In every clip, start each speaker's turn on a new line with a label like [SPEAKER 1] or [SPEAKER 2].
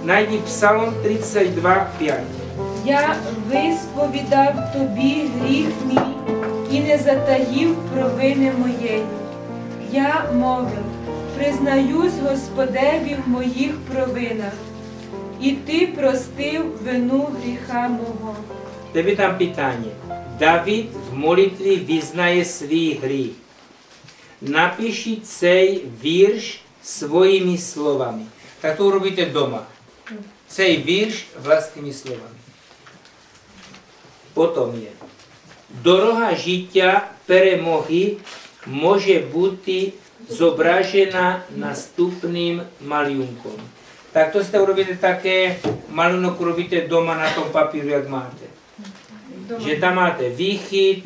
[SPEAKER 1] Найди Псалом 32:5.
[SPEAKER 2] Я висповідав тобі гріх мій і не затаїв провини моєї. Я мовив, признаюсь Господеві в моїх провинах, і ти простив вину гріха мого.
[SPEAKER 1] Тебе там питання. Давид в молитві визнає свій гріх. Напишіть цей вірш своїми словами. Так то робите вдома. Цей вірш власними словами. Потім є. Дорога життя перемоги може бути зображена наступним малюнком. Так то сте робите таке, малюнок робите вдома на тому папіру, як маєте. Že tam máte výchyt,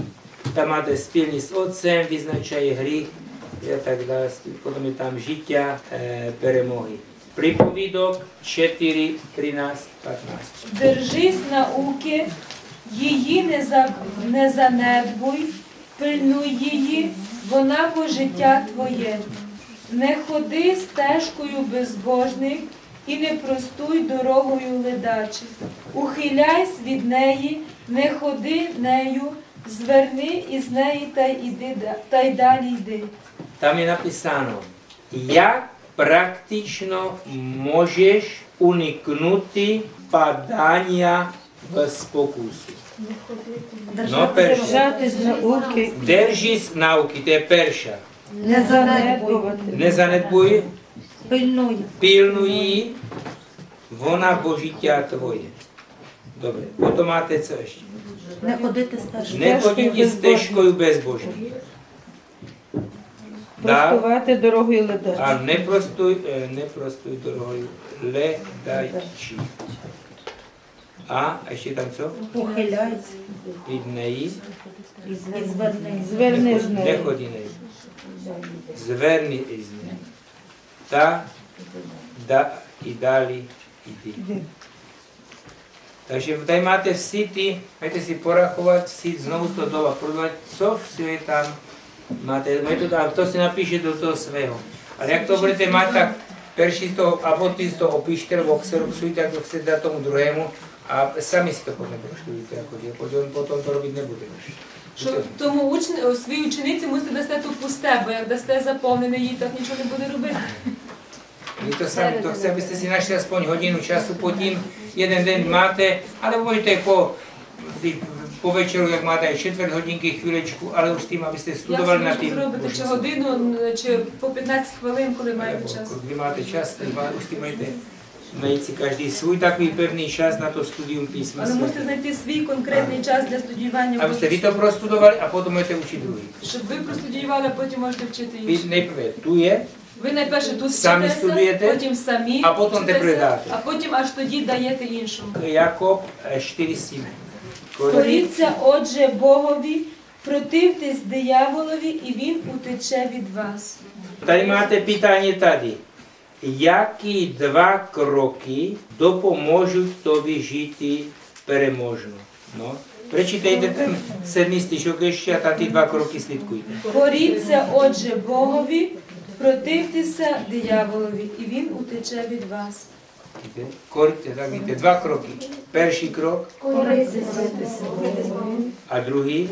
[SPEAKER 1] tam máte spilní s otcem, vyznačají hřích a tak dále. Potom je tam žitia, перемоги. Приповідок 4, 13, 15.
[SPEAKER 2] Держись науки, її не занедбуй, пильнуй її, вона бо життя твоє. Не ходи стежкою безбожних і не простуй дорогою ледачих. Ухиляйся від неї, не ходи нею, зверни із неї та й далі йди.
[SPEAKER 1] Там je napísáno, jak praktično môžeš uniknúť padania v spokusu. No, perša. Держись науки, to je perša. Nezanedbuj. Pilnuj ji, вона бо життя твоє. Добре, потім máte co ešte? Не ходити стежкою безбожних.
[SPEAKER 3] Простувати дорогою ледачі.
[SPEAKER 1] А не простуй дорогою ледачі. А ще там що?
[SPEAKER 3] Ухиляйся.
[SPEAKER 1] Від неї.
[SPEAKER 3] Зверни з неї.
[SPEAKER 1] Не ходи неї. Зверни із неї. Та і далі йди. Takže tady máte всі ті, маєте си порахувати, всі знову з того доба, продумати, що все je tam máte, a to si napíše do toho svého. Ale jak to budete mať, tak perši z toho, a potom z toho opíšte, alebo xeroxujte, ako chcete dať tomu druhému, a sami si to potom proštudujte, potom to robiť nebudeme.
[SPEAKER 2] Що тому своїй учениці мусите дасте тут пусте, бо як дасте заповнене, їй так нічого не буде робити.
[SPEAKER 1] My to sami, to chce, aby ste si našli aspoň hodinu času pod tím, jeden den máte, ale môžete po večeru, jak máte aj četvrt hodinky, chvílečku, ale už tým, aby ste studovali na tým.
[SPEAKER 2] Зробити чи годину, чи по 15 хвилин, коли маєте час.
[SPEAKER 1] Коли máte čas, už tým majte najít si každý svůj takový pevný čas na to studium písma
[SPEAKER 2] Але мусите знайти свій конкретний час для студіювання.
[SPEAKER 1] Abyste vy to prostudovali a potom budete učit druhý.
[SPEAKER 2] Щоб ви простудіювали, а потім можете вчити
[SPEAKER 1] Vy
[SPEAKER 2] інших.
[SPEAKER 1] nejprve tu je,
[SPEAKER 2] Ви найперше тут
[SPEAKER 1] Самі
[SPEAKER 2] вчитеся,
[SPEAKER 1] студуєте,
[SPEAKER 2] потім самі
[SPEAKER 1] а потім те
[SPEAKER 2] вчитеся,
[SPEAKER 1] передати.
[SPEAKER 2] а потім аж тоді даєте іншому.
[SPEAKER 1] Jakub 4:7.
[SPEAKER 2] Коріться, отже, Богові, противтесь дияволові, і він утече від вас.
[SPEAKER 1] Tady máte pytanie tady. Які два кроки допоможуть тобі жити переможно? No. Прочитайте там 7 стишок ще, а там ті два кроки слідкуйте.
[SPEAKER 2] Коріться, отже, Богові, противтеся дияволові, і він утече від вас.
[SPEAKER 1] Коріться, так видите, два кроки. Перший крок, а другий.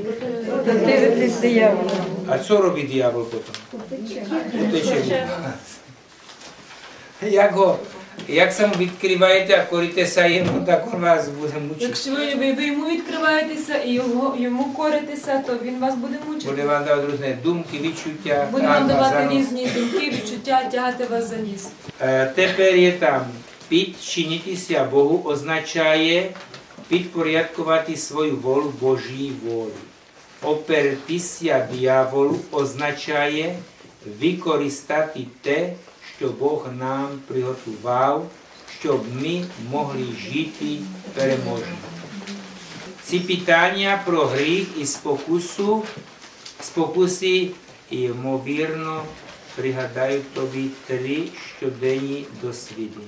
[SPEAKER 3] Противитись дияволу.
[SPEAKER 1] А що робить диявол потім? Утече. Як саме відкриваєте, а коритеся йому, так він вас буде мучити.
[SPEAKER 2] Якщо ви йому відкриваєтеся і йому коритеся, то він вас буде мучити.
[SPEAKER 1] Буде вам давати різні думки, відчуття.
[SPEAKER 2] Буде вам давати різні думки, відчуття, тягати вас за ніс.
[SPEAKER 1] Тепер є там, підчинитися Богу означає підпорядкувати свою волю Божій волі. Опертися дияволу означає використати те, що Бог нам приготував, щоб ми могли жити переможно. Ці питання про гріх і спокуси, ймовірно, пригадають тобі 3 щоденні досвіди.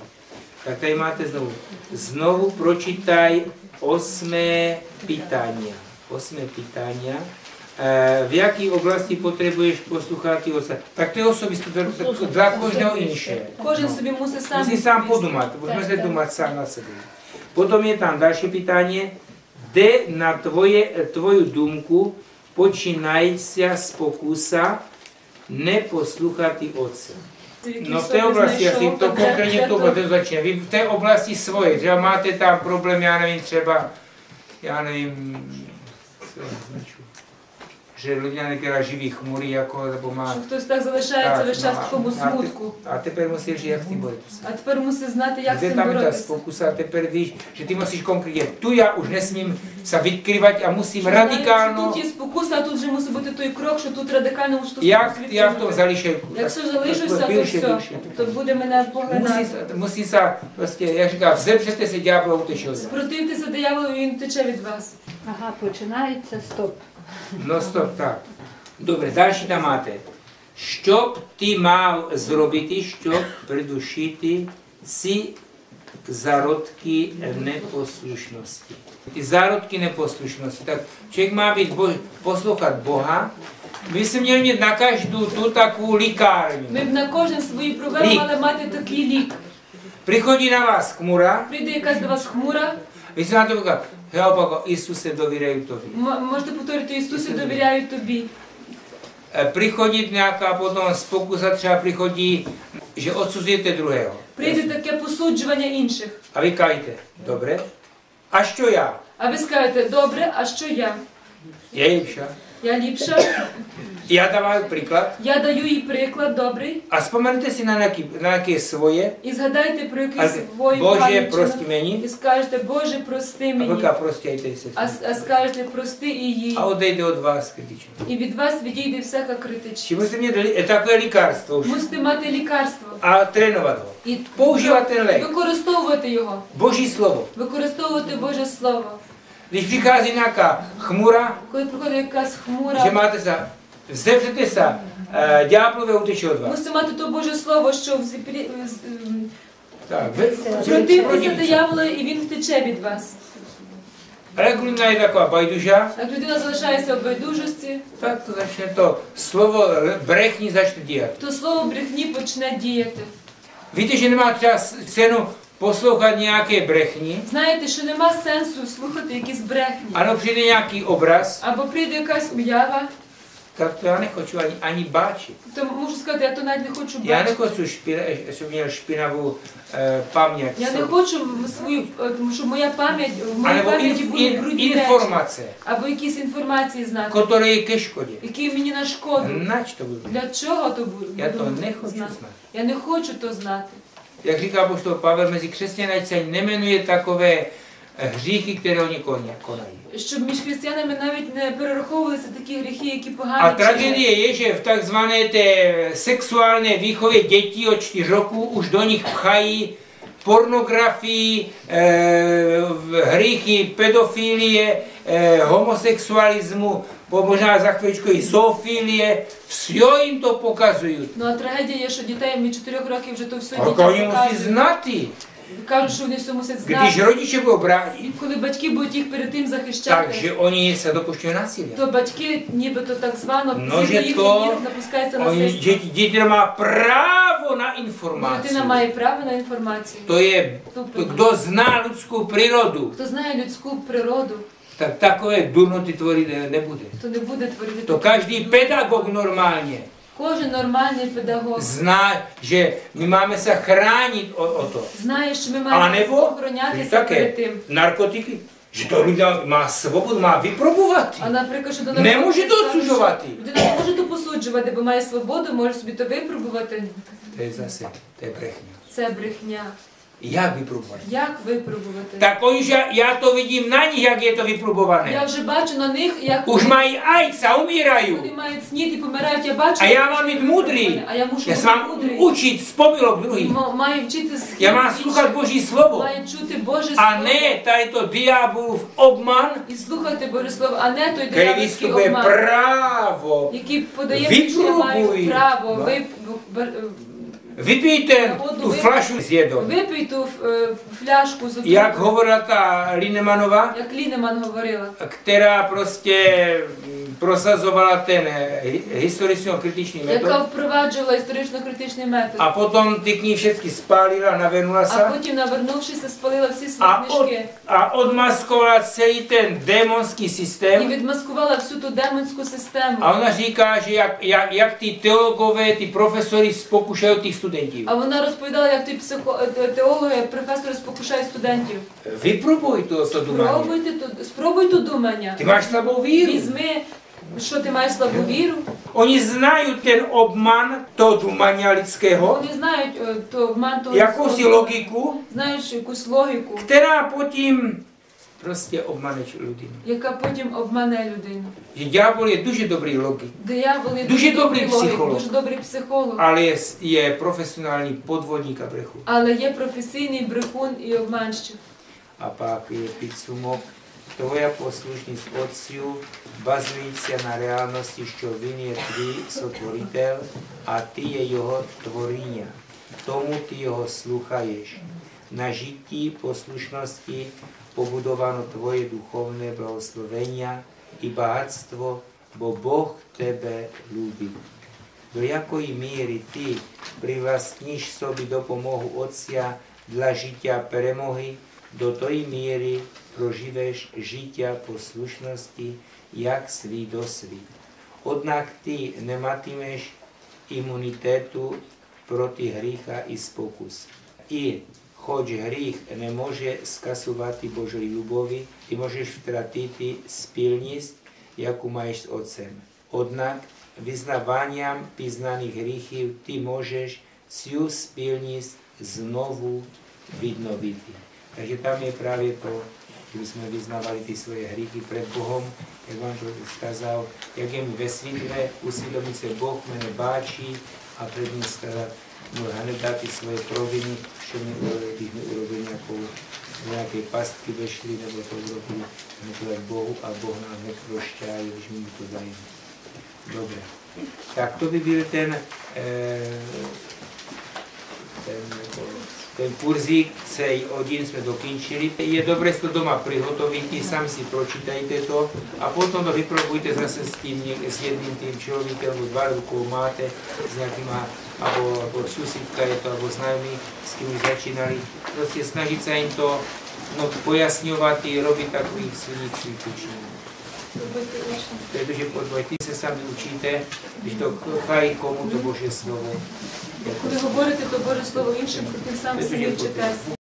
[SPEAKER 1] Так tady máte znovu. Znovu prочитай 8 питання. 8 питання. v jakій oblasti potrzebujesz posłuchати Otca. Tak to je osobiste, dla każdego innego.
[SPEAKER 2] Кожен собі мусить сам.
[SPEAKER 1] Musí sám podumať, musíme sa dumať sám na sebe. Potom je tam ďalšie pytanie, kde na tvoju dumku počínajícia z pokusa neposluchati Otca. No v tej oblasti, asi to konkrétne to začne. Vy v tej oblasti svoje, že máte tam problém, ja neviem, že ľudia niekedy živí chmúry, alebo má...
[SPEAKER 2] Що хтось так залишається весь час в такому смутку.
[SPEAKER 1] А тепер мусиш, як з тим боротися.
[SPEAKER 2] А тепер мусиш знати, як з
[SPEAKER 1] Де
[SPEAKER 2] цим
[SPEAKER 1] там та
[SPEAKER 2] боротися.
[SPEAKER 1] спокуса, а тепер víš, že ty musíš konkrétně. Tu já už nesmím sa відкривати, а musím радикально.
[SPEAKER 2] Тут є спокуса, а тут же мусить бути той крок, що тут радикально мушу
[SPEAKER 1] Я в тому залишаю.
[SPEAKER 2] Якщо залишуся, то все, то буде мене поглинати.
[SPEAKER 1] Musí sa, proste, jak říká, vzepřete se ďábla, uteče od vás.
[SPEAKER 2] Спротивтеся дияволу, він тече від вас.
[SPEAKER 3] Ага, починається, стоп.
[SPEAKER 1] No stop, tak. Dobre, ďalší tam máte. Що б ти мав зробити, щоб придушити ці зародки непослушності? Ті зародки непослушності. Так, človek má byť poslúchať Boha. My sme měli mít na každú tú takú likárňu.
[SPEAKER 2] Ми б на кожен свої проблеми мали мати такий лік.
[SPEAKER 1] Приходí na vás chmura.
[SPEAKER 2] Прийде якась до вас хмура.
[SPEAKER 1] Vy ste na to povedali, Опако, Ісусе, довіряю тобі.
[SPEAKER 2] Можете повторити, Ісусе, довіряю тобі.
[SPEAKER 1] Приходить nejaká potom spokusa, třeba приходí, že odsuzujete druhého.
[SPEAKER 2] Прийде таке посуджування інших.
[SPEAKER 1] A vy кажете, добре, а що я?
[SPEAKER 2] А ви скажете, добре, а що я?
[SPEAKER 1] Я ліпша.
[SPEAKER 2] Я ліпша.
[SPEAKER 1] Я даваю приклад.
[SPEAKER 2] Я даю їй приклад добрий.
[SPEAKER 1] A spomenete si na nejaké svoje.
[SPEAKER 2] І згадайте про якийсь свою
[SPEAKER 1] Боже,
[SPEAKER 2] пам'ять.
[SPEAKER 1] прости мені.
[SPEAKER 2] І скажете, Боже, прости
[SPEAKER 1] A
[SPEAKER 2] мені.
[SPEAKER 1] veľká prostejte sa.
[SPEAKER 2] А скажете, прости і їй.
[SPEAKER 1] A odejde od vás kritično.
[SPEAKER 2] І від вас відійде всяка
[SPEAKER 1] Či
[SPEAKER 2] критичність.
[SPEAKER 1] musíte mať také likárstvo už.
[SPEAKER 2] Мусите мати лікарство.
[SPEAKER 1] A trénovať ho.
[SPEAKER 2] І
[SPEAKER 1] Používať ten lék.
[SPEAKER 2] використовувати його.
[SPEAKER 1] Boží slovo.
[SPEAKER 2] Використовувати Боже Слово.
[SPEAKER 1] Když prichází nejaká chmura,
[SPEAKER 2] Коли приходить якась
[SPEAKER 1] že
[SPEAKER 2] хмура,
[SPEAKER 1] máte sa, vzepřete sa, ďáblové uteče od vás.
[SPEAKER 2] мусите мати то Боже Слово, що
[SPEAKER 1] Tak,
[SPEAKER 2] противтеся дияволу, і він втече від вас.
[SPEAKER 1] Ale jak ľudina je taková bajduža,
[SPEAKER 2] Як людина залишається в байдужості,
[SPEAKER 1] tak to začne to slovo brechní začne dělat.
[SPEAKER 2] то слово брехні почне діяти.
[SPEAKER 1] Víte, že nemá třeba cenu poslouchat nějaké brechní,
[SPEAKER 2] Знаєте, що нема сенсу слухати якісь брехні.
[SPEAKER 1] ano, přijde nějaký obraz,
[SPEAKER 2] Або прийде якась уява,
[SPEAKER 1] tak to já nechoču ani báčit.
[SPEAKER 2] то можу сказати, я то навіть не хочу
[SPEAKER 1] Já
[SPEAKER 2] бачити.
[SPEAKER 1] nechoču, щоб měl špinavou paměť.
[SPEAKER 2] Я не хочу свою, тому що моя пам'ять, в моїй
[SPEAKER 1] Alebo
[SPEAKER 2] пам'яті будуть брудні речі.
[SPEAKER 1] informace,
[SPEAKER 2] Або якісь інформації знати,
[SPEAKER 1] které je ke škodě.
[SPEAKER 2] які мені на шкоду.
[SPEAKER 1] Nač to budu?
[SPEAKER 2] Для чого то буду
[SPEAKER 1] Já to nechoču
[SPEAKER 2] знати?
[SPEAKER 1] znát.
[SPEAKER 2] Я не хочу то знати.
[SPEAKER 1] Jak říká apoštol Pavel, mezi křesťany se nemenuje takové hříchy, které oni konají.
[SPEAKER 2] Щоб між християнами навіть не перераховувалися такі гріхи, які
[SPEAKER 1] A
[SPEAKER 2] погані.
[SPEAKER 1] tragédie je, že v takzvané té sexuálné výchově dětí od 4 roků už do nich pchají pornografii, hříchy, pedofilie, homosexualismu, možná za chvíličku i zoofilie, все jim to pokazují.
[SPEAKER 2] Ну а трагедія є, що дітей від 4 років вже то все
[SPEAKER 1] A
[SPEAKER 2] дітям
[SPEAKER 1] oni musí
[SPEAKER 2] показують.
[SPEAKER 1] znát.
[SPEAKER 2] Кажуть, що вони все мусять
[SPEAKER 1] Když
[SPEAKER 2] знати.
[SPEAKER 1] rodiče budou bránit,
[SPEAKER 2] Коли батьки будуть їх перед тим захищати,
[SPEAKER 1] takže oni se dopušťují násilí.
[SPEAKER 2] то батьки нібито так звано,
[SPEAKER 1] No,
[SPEAKER 2] згідно
[SPEAKER 1] že
[SPEAKER 2] їхніх
[SPEAKER 1] to,
[SPEAKER 2] вір напускається
[SPEAKER 1] oni,
[SPEAKER 2] насильство.
[SPEAKER 1] dítě má právo na
[SPEAKER 2] Дитина
[SPEAKER 1] informaci.
[SPEAKER 2] має право на інформацію.
[SPEAKER 1] To je, kdo zná lidskou přírodu,
[SPEAKER 2] Хто знає людську природу,
[SPEAKER 1] tak takové durnoty tvořit nebude.
[SPEAKER 2] то не буде творити.
[SPEAKER 1] To každý pedagog normálně
[SPEAKER 2] Кожен нормальний педагог
[SPEAKER 1] zná, že my máme se chránit o to.
[SPEAKER 2] знає, що ми
[SPEAKER 1] A
[SPEAKER 2] маємо
[SPEAKER 1] nebo, že
[SPEAKER 2] охоронятися перед
[SPEAKER 1] také,
[SPEAKER 2] тим.
[SPEAKER 1] narkotiky, že to ľudia má svobodu, má vyprobovat.
[SPEAKER 2] А наприклад, що до
[SPEAKER 1] Не може то odsuzovati.
[SPEAKER 2] Людина не може то посуджувати, бо має свободу, може собі то випробувати.
[SPEAKER 1] To je zase, to je brechňa.
[SPEAKER 2] Це брехня.
[SPEAKER 1] Jak vyprobovat?
[SPEAKER 2] Як випробувати?
[SPEAKER 1] Tak oni, že já to vidím na nich, jak je to
[SPEAKER 2] Я
[SPEAKER 1] vyprobované.
[SPEAKER 2] вже бачу на них, як
[SPEAKER 1] Už mají AIDS a
[SPEAKER 2] вони
[SPEAKER 1] umírají.
[SPEAKER 2] мають снід і помирають. Я бачу.
[SPEAKER 1] A já mám být mudrý.
[SPEAKER 2] А я мушу
[SPEAKER 1] Já se
[SPEAKER 2] бути
[SPEAKER 1] mám
[SPEAKER 2] мудрий.
[SPEAKER 1] učit z pomilok druhých.
[SPEAKER 2] Маю вчити з
[SPEAKER 1] Já mám sluchat Boží slovo.
[SPEAKER 2] Маю чути Боже
[SPEAKER 1] A
[SPEAKER 2] Слово.
[SPEAKER 1] ne tady to diabolův obman,
[SPEAKER 2] І слухати Боже Слово, а не той
[SPEAKER 1] který
[SPEAKER 2] диявольський
[SPEAKER 1] vystupuje
[SPEAKER 2] обман,
[SPEAKER 1] právo.
[SPEAKER 2] який подає мені, що я маю
[SPEAKER 1] Vypробуj.
[SPEAKER 2] право.
[SPEAKER 1] No. Vypij tu flašu s jedou.
[SPEAKER 2] Випий ту фляжку з
[SPEAKER 1] Jak hovorila ta Linemanová,
[SPEAKER 2] як Лінеман говорила.
[SPEAKER 1] která prostě prosazovala ten historicko-kritičný
[SPEAKER 2] яка
[SPEAKER 1] metod
[SPEAKER 2] впроваджувала історично-критичний метод.
[SPEAKER 1] a potom ty knihy všechny spálila, navenula
[SPEAKER 2] А
[SPEAKER 1] sa
[SPEAKER 2] потім, навернувшися, спалила всі свої книжки
[SPEAKER 1] a odmaskovala celý ten démonský
[SPEAKER 2] і
[SPEAKER 1] systém.
[SPEAKER 2] відмаскувала всю ту демонську систему.
[SPEAKER 1] A ona říká, že jak ty teologové, ty profesory pokoušají těch studentů.
[SPEAKER 2] А вона розповідала, як ті теологи, професори спокушають студентів.
[SPEAKER 1] Vyprobuj to думання.
[SPEAKER 2] Спробуй то думання.
[SPEAKER 1] Ty máš slabou víru.
[SPEAKER 2] Візьми, що ти маєш слабу віру.
[SPEAKER 1] Oni znají ten obman toho думання lidského,
[SPEAKER 2] Вони знають то обман того,
[SPEAKER 1] jakousi logiku,
[SPEAKER 2] знають якусь логіку,
[SPEAKER 1] která потім prostě obmane людину.
[SPEAKER 2] яка потім обмане людину.
[SPEAKER 1] Že ďábel je дуже dobrý logik,
[SPEAKER 2] Диявол є
[SPEAKER 1] Дуже добрий
[SPEAKER 2] логік,
[SPEAKER 1] психолог.
[SPEAKER 2] дуже добрий психолог,
[SPEAKER 1] ale je profesionální podvodník a brechu.
[SPEAKER 2] але є професійний брехун і обманщик.
[SPEAKER 1] A pak je підсумок. Tvoja poslušність Otцю базується на реальності, що Він є твій сотворитель, а ти є Його творіння. Тому ти Його слухаєш. На житті послушності побудовано твоє духовне благословення і багатство, бо Бог тебе любить. До якої міри ти привластніш собі допомогу Отця для життя перемоги, до тої міри проживеш життя послушності, як свій досвід. Однак ти не матимеш імунітету проти гріха і спокус. І хоч гріх не може скасувати Божої любові, ти можеш втратити спільність, яку маєш з Отцем. Однак vyznavaniem píznaných hriechov ty môžeš цю спільність znovu vidnoviť. Takže tam je práve to, že by sme vyznávali tie svoje hriechy pred Bohom, jak vám to skázal, jak je mi ve svítle usvědomit se Boh mene báčí a pred ním skázat, môj hned ty svoje proviny, čo mi když mi urobili nejaké pastky vešli, nebo to urobili hned Bohu a Boh nám hned prošťá, když mi to dají. Dobre. Tak to by byl ten kurzík, celý oddíl jsme dokončili. Je dobré si to doma prihotovit, sami si pročítajte to a potom to vyprobujte zase s jedným tým člověkem, alebo dva rukou máte, s nějakýma, alebo susídka je to, alebo známí, s kým už začínali. Prostě snažit se jim to pojasňovat i robit takových silných cvičení. Protože podvojte se sami učíte, když to chaj komu to Boží slovo.
[SPEAKER 2] Коли говорите, то Боже Слово іншим, тим самим самі вчитеся.